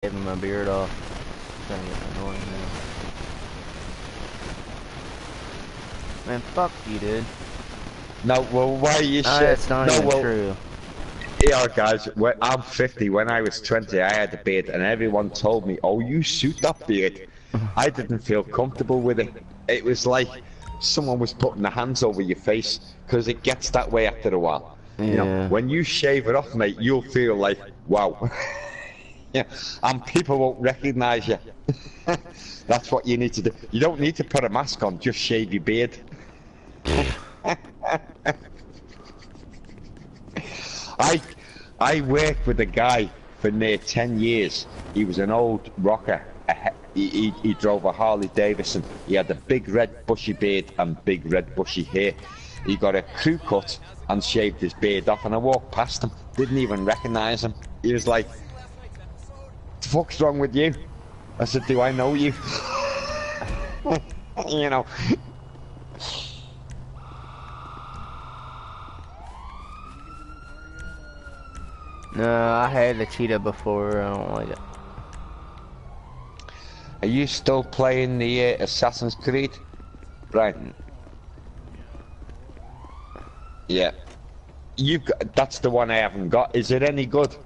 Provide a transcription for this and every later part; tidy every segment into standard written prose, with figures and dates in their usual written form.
Shaving my beard off. It's gonna get annoying now. Man, fuck you, dude. No, well, why are you shit? That's not no, even well, true. yeah, guys, I'm 50. When I was 20, I had a beard, and everyone told me, "Oh, you suit that beard." I didn't feel comfortable with it. It was like someone was putting their hands over your face, because it gets that way after a while. Yeah. You know, when you shave it off, mate, you'll feel like, wow. Yeah, and people won't recognize you. That's what you need to do. You don't need to put a mask on, just shave your beard. I worked with a guy for near 10 years. He was an old rocker. He drove a Harley Davidson. He had a big red bushy beard and big red bushy hair. He got a crew cut and shaved his beard off, and I walked past him, didn't even recognize him. He was like, "What the fuck's wrong with you?" I said, "Do I know you?" You know. No, I had the cheetah before. I don't like it. Are you still playing the Assassin's Creed? Right. Yeah. You've got, that's the one I haven't got. Is it any good?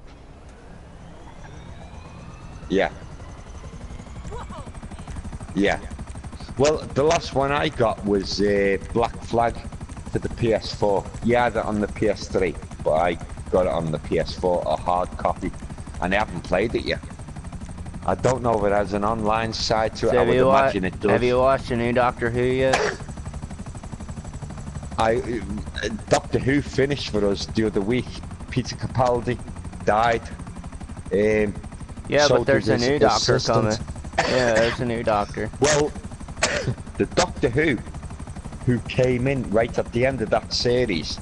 Yeah. Yeah. Well, the last one I got was Black Flag for the PS4. You had it on the PS3, but I got it on the PS4, a hard copy, and I haven't played it yet. I don't know if it has an online side to it. So I would imagine it does. Have you watched the new Doctor Who yet? Doctor Who finished for us the other week. Peter Capaldi died. Yeah, so but there's a new Doctor assistant. coming. Yeah, there's a new Doctor. Well, the Doctor who came in right at the end of that series.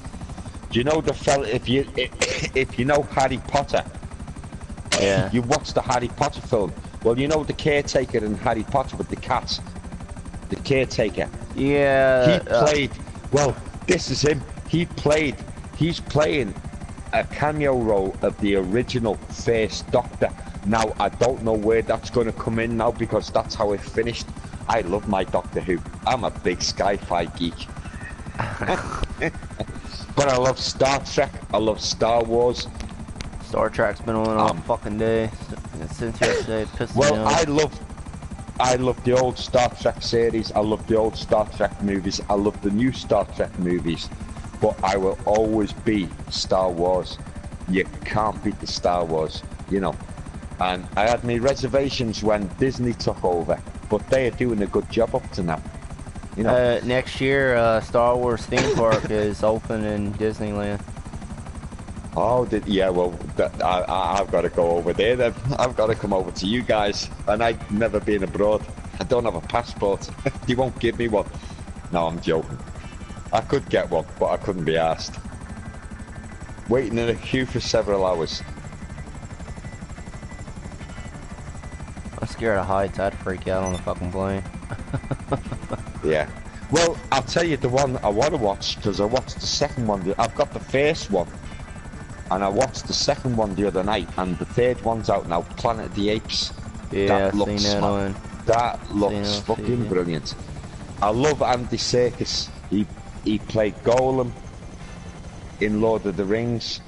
Do you know the fella? If you know Harry Potter, yeah, you watched the Harry Potter film. Well, you know the caretaker in Harry Potter with the cat. The caretaker. Yeah. He played. Well, this is him. He's playing a cameo role of the original first Doctor. Now, I don't know where that's going to come in now, because that's how it finished. I love my Doctor Who. I'm a big sci-fi geek. But I love Star Trek. I love Star Wars. Star Trek's been on all fucking day since yesterday. Pissed me off. I love the old Star Trek series. I love the old Star Trek movies. I love the new Star Trek movies. But I will always be Star Wars. You can't beat the Star Wars, you know. And I had my reservations when Disney took over, but they are doing a good job up to now. You know. Next year, Star Wars theme park is open in Disneyland. Oh, yeah, well, I've got to go over there then. I've got to come over to you guys. And I've never been abroad. I don't have a passport. You won't give me one. No, I'm joking. I could get one, but I couldn't be asked. Waiting in a queue for several hours. I'm scared of heights. I'd freak out on the fucking plane. Yeah. Well, I'll tell you the one I want to watch, because I watched the second one. I've got the first one. And I watched the second one the other night, and the third one's out now, Planet of the Apes. Yeah, that looks fucking brilliant. I love Andy Serkis. He played Golem in Lord of the Rings.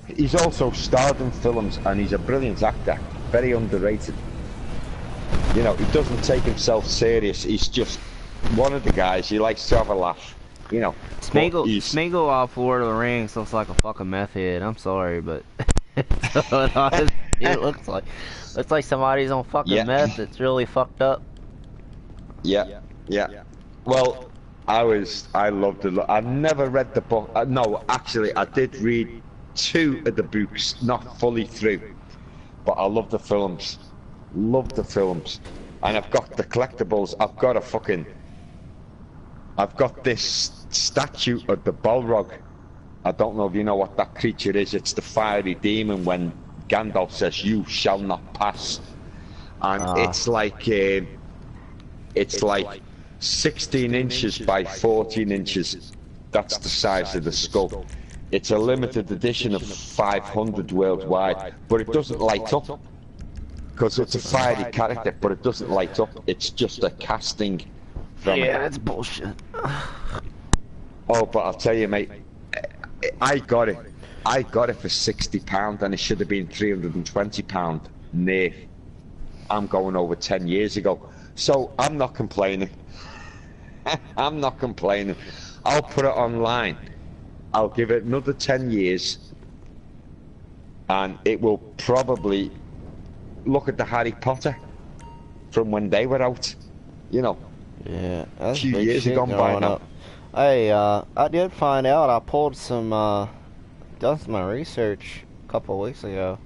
He's also starred in films, and he's a brilliant actor. Very underrated. You know, he doesn't take himself serious. He's just one of the guys. He likes to have a laugh. You know, Smeagol off Lord of the Rings looks like a fucking meth head. I'm sorry, but it looks like somebody's on fucking meth. It's really fucked up. Yeah. Well, I loved it. I've never read the book. No, actually, I did read 2 of the books, not fully through. But I love the films. Love the films. And I've got the collectibles. I've got this statue of the Balrog. I don't know if you know what that creature is. It's the fiery demon when Gandalf says, "You shall not pass." And it's like 16 inches by 14 inches. That's the size of the skull. It's a limited edition of 500 worldwide, but it doesn't light up. because it's a fiery character, but it doesn't light up. It's just a casting from it. Yeah, that's bullshit. Oh, but I'll tell you, mate, I got it. I got it for £60, and it should have been £320. Nay, I'm going over 10 years ago, so I'm not complaining. I'm not complaining. I'll put it online. I'll give it another 10 years, and it will probably look at the Harry Potter from when they were out. You know, yeah, that's a few years have gone by now. Hey, I did find out. I pulled some, done some research a couple of weeks ago,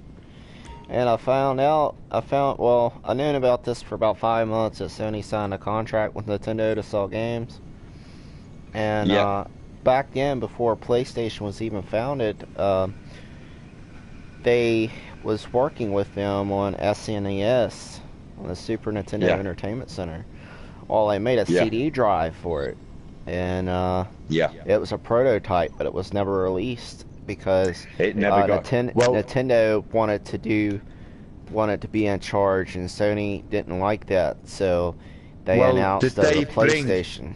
and I found out. Well, I knew about this for about 5 months that Sony signed a contract with Nintendo to sell games, and back then, before PlayStation was even founded, they was working with them on SNES, on the Super Nintendo Entertainment Center. Well, they made a CD drive for it, and it was a prototype, but it was never released because it never got. Nintendo wanted to be in charge, and Sony didn't like that, so they announced the PlayStation.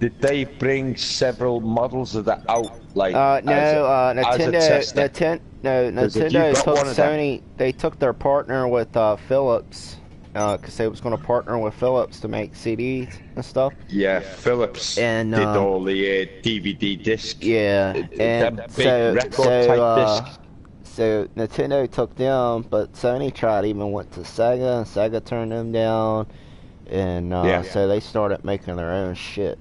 Did they bring several models of that out? Like Nintendo took Sony. They took their partner with Philips, because they was going to partner with Philips to make CDs and stuff. Yeah, Philips and did all the DVD discs. Yeah, and so Nintendo took them, but Sony tried, even went to Sega, and Sega turned them down, and so they started making their own shit.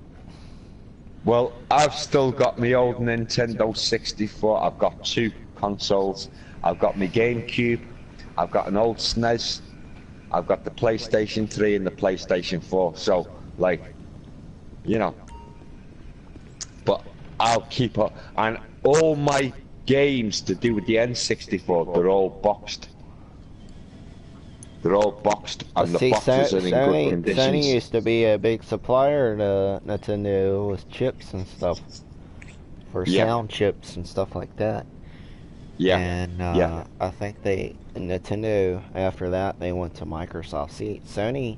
Well, I've still got my old Nintendo 64. I've got 2 consoles. I've got my GameCube. I've got an old SNES. I've got the PlayStation 3 and the PlayStation 4. So, like, you know. But I'll keep up. And all my games to do with the N64, they're all boxed. They're all boxed, and the boxes are in good conditions. Sony used to be a big supplier to Nintendo with chips and stuff, for sound chips and stuff like that. Yeah. And I think Nintendo, after that, they went to Microsoft. See, Sony,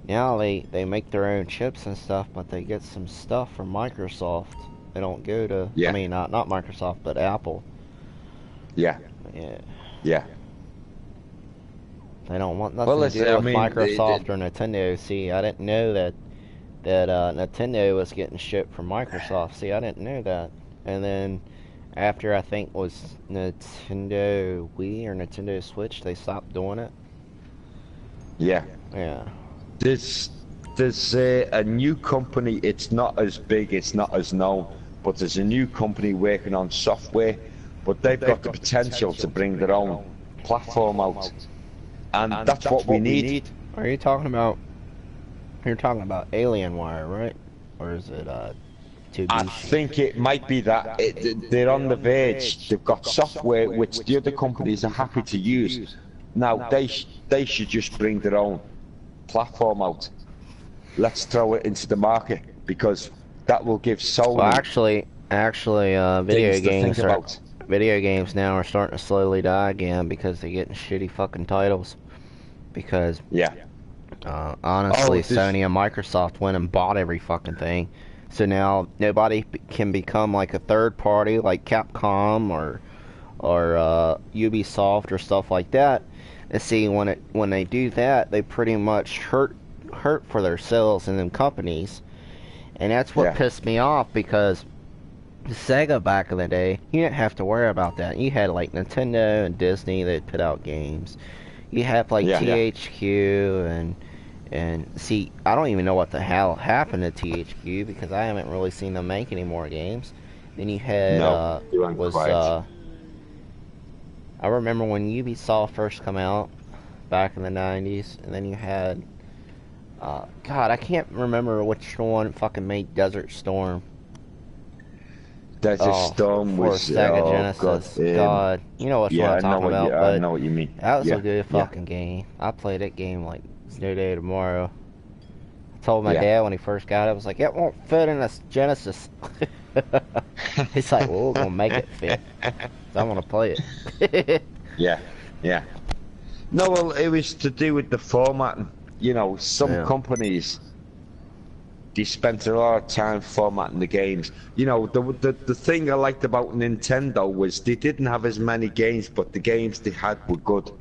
now they make their own chips and stuff, but they get some stuff from Microsoft. They don't go to, I mean, not Microsoft, but Apple. Yeah. They don't want nothing to do with Microsoft or Nintendo. See, I didn't know that Nintendo was getting shit from Microsoft. See, I didn't know that. And then after, I think, was Nintendo Wii or Nintendo Switch, they stopped doing it. Yeah. Yeah. There's a new company. It's not as big, it's not as known, but there's a new company working on software, but they've got the potential to bring their own platform out. And that's what we need. Are you talking about? You're talking about Alienware, right? Or is it 2B? I think it might be that they're on the verge. They've got software which the other companies are happy to use. Now they should just bring their own platform out. Let's throw it into the market, because that will give Sony. Well, actually, video games now are starting to slowly die again because they're getting shitty fucking titles. Because honestly, Sony and Microsoft went and bought every fucking thing, so now nobody can become like a third party like Capcom or Ubisoft or stuff like that. And see, when they do that, they pretty much hurt for their sales in them companies, and that's what pissed me off, because Sega back in the day, you didn't have to worry about that. You had like Nintendo and Disney that put out games. You have like THQ and see, I don't even know what the hell happened to THQ, because I haven't really seen them make any more games. Then you had I remember when Ubisoft first come out back in the 90s, and then you had God, I can't remember which one fucking made Desert Storm. Desert Storm was Sega Genesis. God, you know what I'm talking about. I know what you mean. That was a good fucking game. I played that game like it's no day tomorrow. I told my dad when he first got it, I was like, it won't fit in a Genesis. He's like, well, we're gonna make it fit. So I'm gonna play it. Yeah. No, well, it was to do with the formatting. You know, some Yeah. companies, they spent a lot of time formatting the games. You know, the thing I liked about Nintendo was they didn't have as many games, but the games they had were good.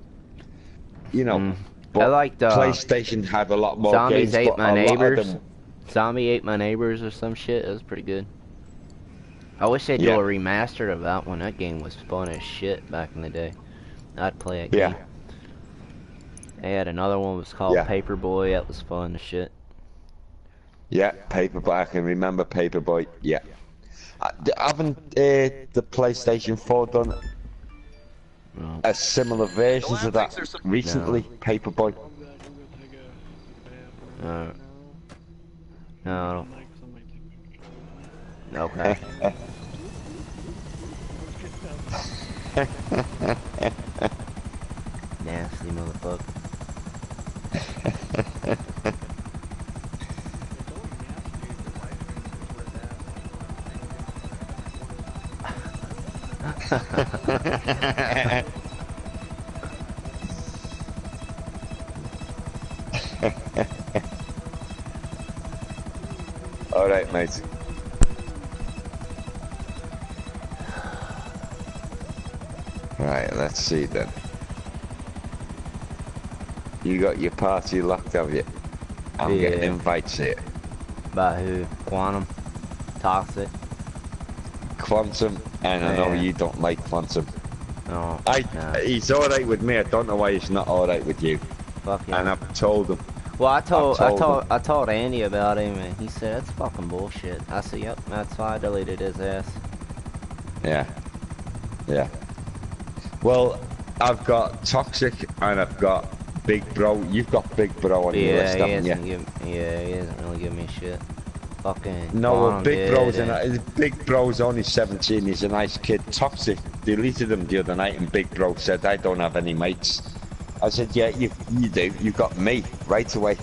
You know, Mm. I but liked PlayStation had a lot more Zombies games, Ate but My a lot of Neighbors. them, Zombie Ate My Neighbors or some shit. It was pretty good. I wish they'd do yeah, a remastered of that one. That game was fun as shit back in the day. I'd play that yeah, game. They had another one was called yeah, Paperboy. That was fun as shit. yeah. Paperboy, I can remember Paperboy. Yeah, haven't the PlayStation 4 done No. a similar versions of that No. recently? Paperboy. No. No. Okay. Nasty motherfucker. All right, mate. Right, let's see then. You got your party locked, have you? I'm getting Yeah. invites here. By who? Quantum? Toxic? Quantum, and I know Yeah. you don't like Quantum. No. I, No. he's all right with me. I don't know why he's not all right with you. Fuck And him. I've told him. Well, I've told him. I told Andy about him, and he said that's fucking bullshit. I said, yep, that's why I deleted his ass. Yeah, yeah. Well, I've got Toxic and I've got Big Bro. You've got Big Bro on your Yeah, list, he haven't you? hasn't he hasn't really given me shit. Fucking No, well, Quantum Big did, Bro's and Big Bro's only 17. He's a nice kid. Toxic deleted him the other night, and Big Bro said, "I don't have any mates." I said, "Yeah, you do. You got me right away."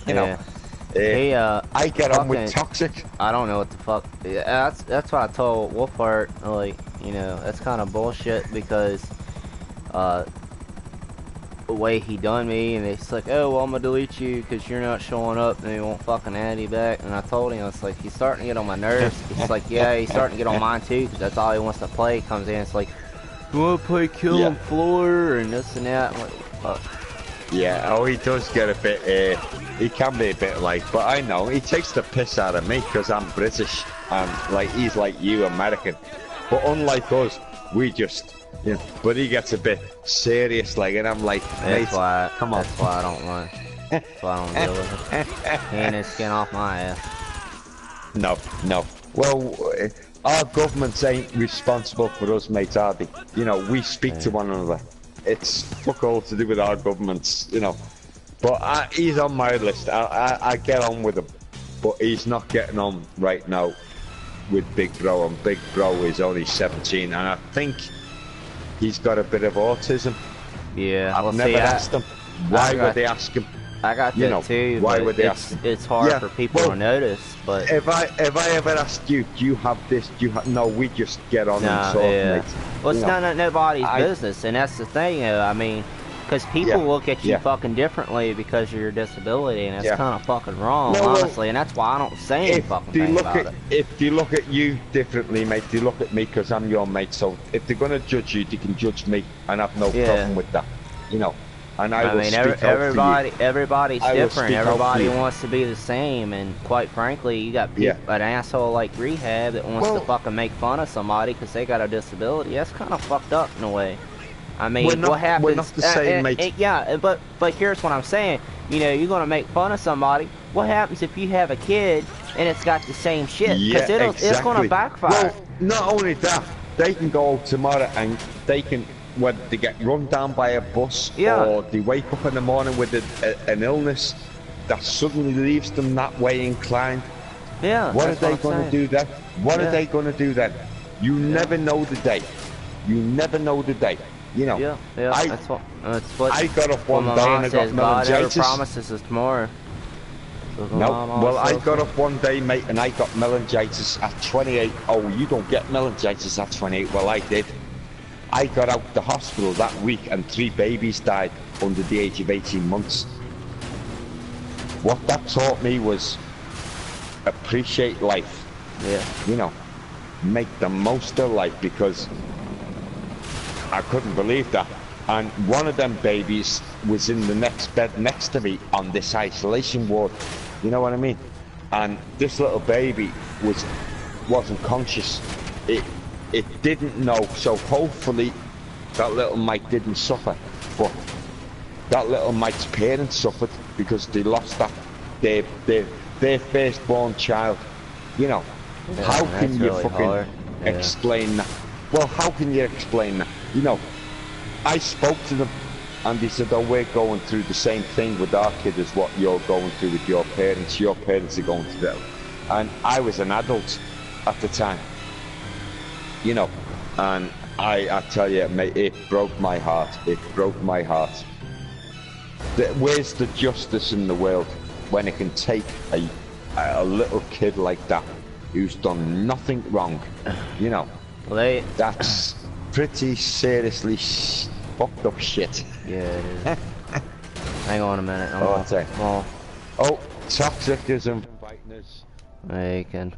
You know, yeah. He I get on with fucking Toxic. I don't know what the fuck. Yeah, that's what I told Wolfhard. Like, you know, that's kind of bullshit because uh the way he done me, and it's like, oh, well, I'm gonna delete you because you're not showing up, and he won't fucking add you back. And I told him, it's like, he's starting to get on my nerves. It's like, yeah, he's starting to get on mine too, because that's all he wants to play. He comes in, it's like, you wanna play Kill Yeah, and Floor and this and that. I'm like, fuck. yeah. Oh, he does get a bit. He can be a bit like, but I know he takes the piss out of me because I'm British and like he's like you, American. But unlike us, we just, you know. But he gets a bit serious, like, and I'm like, mate, come on. That's why I don't want. That's why I don't deal with it. He ain't his skin off my ass. No, no. Well, our governments ain't responsible for us, mate, are they? You know, we speak to Yeah. one another. It's fuck all to do with our governments, you know. But he's on my list. I get on with him, but he's not getting on right now with Big Bro, and Big Bro is only 17, and I think he's got a bit of autism. Yeah. I've Well, never see, asked him. I Why would got they ask him? I got You that know, too, why but would they ask him? it's hard Yeah, for people well, to notice. But if I ever asked you, do you have this? Do you have? No, we just get on and no, talk, yeah. mate. Well, You it's know, nobody's I business, and that's the thing. I mean, because people yeah, look at you yeah, fucking differently because of your disability, and that's yeah. kind of fucking wrong, No, well, honestly. And that's why I don't say any fucking thing about it. if they look at you differently, mate, they look at me because I'm your mate. So if they're gonna judge you, they can judge me, and I've no Yeah. problem with that. You know, and I I will mean, speak out for you. everybody's I will different. speak out for Everybody you. wants to be the same, and quite frankly, you got Yeah. an asshole like Rehab that wants to Well, fucking make fun of somebody because they got a disability. That's kind of fucked up in a way. I mean, what we're happens? not the same, mate. Yeah, but here's what I'm saying. You know, you're gonna make fun of somebody. What happens if you have a kid and it's got the same shit? Yeah, Because it's gonna exactly. backfire. Well, not only that, they can go out tomorrow and they can, whether they get run down by a bus Yeah, or they wake up in the morning with an illness that suddenly leaves them that way inclined. yeah, What are that's what they I'm going to saying. do then? What are Yeah, they going to do then? You yeah, never know the day. You never know the day. You know, yeah, yeah. I That's what. I got up Well, one my day mom and I got says God never meningitis. promises us tomorrow. So my No, mom always well, I tells got me. up one day, mate, and I got meningitis at 28. Oh, you don't get meningitis at 28. Well, I did. I got out the hospital that week and 3 babies died. under the age of 18 months. What that taught me was appreciate life. Yeah. You know, make the most of life, because I couldn't believe that. And one of them babies was in the next bed next to me on this isolation ward. You know what I mean? And this little baby wasn't conscious. It didn't know. So hopefully that little mite didn't suffer. But that little mite's parents suffered because they lost their firstborn child. You know, Yeah, how can you really fucking hard. Yeah. explain that? Well, how can you explain that? You know, I spoke to them and they said, oh, we're going through the same thing with our kid as what you're going through with your parents. Your parents are going through that. And I was an adult at the time, you know, and I tell you, mate, it broke my heart. It broke my heart. Where's the justice in the world when it can take a little kid like that who's done nothing wrong, you know? Well, that's pretty seriously fucked up shit. Yeah, it is. Hang on a minute. Oh, Toxic is inviting us. He can.